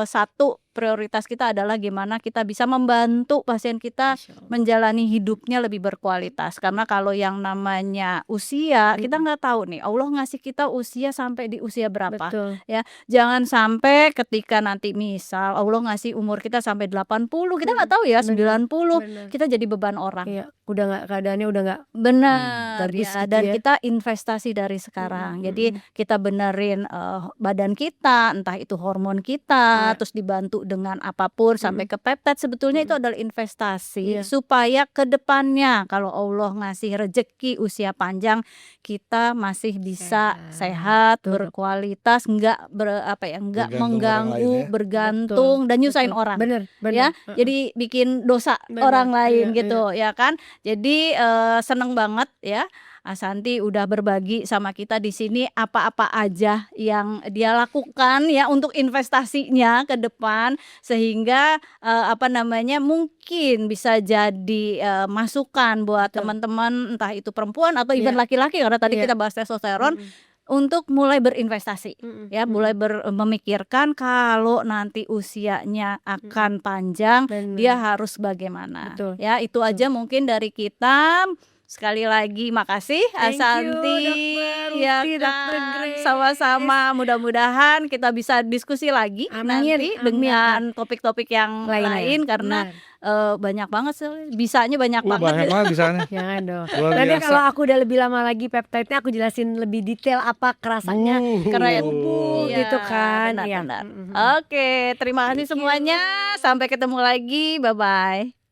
satu prioritas kita adalah gimana kita bisa membantu pasien kita Masya Allah. menjalani hidupnya lebih berkualitas. Karena kalau yang namanya usia, kita nggak tahu nih Allah ngasih kita usia sampai di usia berapa. Betul. Jangan sampai ketika nanti misal Allah ngasih umur kita sampai 80, kita nggak tahu ya, 90 Benar. kita jadi beban orang. Iya, udah nggak, keadaannya udah nggak Benar bagus ya, gitu dan ya. kita investasi dari sekarang. Mm-mm. Jadi kita benerin badan kita, entah itu hormon kita, Iya. terus dibantu dengan apapun sampai ke peptide. Sebetulnya itu adalah investasi Iya. supaya ke depannya kalau Allah ngasih rejeki usia panjang, kita masih bisa sehat, Betul. berkualitas, nggak nggak Bergantung orang mengganggu, lain ya. bergantung dan nyusahin Betul. orang. Bener, Ya, Heeh. jadi bikin dosa Bener, orang lain iya, gitu ya kan. Jadi seneng banget ya Asanti udah berbagi sama kita di sini apa-apa aja yang dia lakukan ya untuk investasinya ke depan, sehingga mungkin bisa jadi masukan buat Betul. teman-teman, entah itu perempuan atau even Iya. laki-laki, karena tadi Iya. kita bahas testosteron, Mm-mm. untuk mulai berinvestasi. Mm-mm. Ya, mulai memikirkan kalau nanti usianya akan panjang, Bener. dia harus bagaimana. Betul. Ya, itu aja mungkin dari kita. Sekali lagi makasih Thank you, Asanti, Dokter ya Mufti, Dokter kan? Grace. Sama-sama, mudah-mudahan kita bisa diskusi lagi Amin, nanti amin. dengan topik-topik yang lain karena banyak banget sih, bisanya banyak banget. Banyak banget di sana. Jangan dong. Luar Nanti biasa. kalau aku udah lebih lama lagi peptide-nya aku jelasin lebih detail apa kerasanya. Keren. Tubuh Iya, gitu kan. Iya. benar-benar. Oke, terima kasih semuanya. Sampai ketemu lagi. Bye-bye.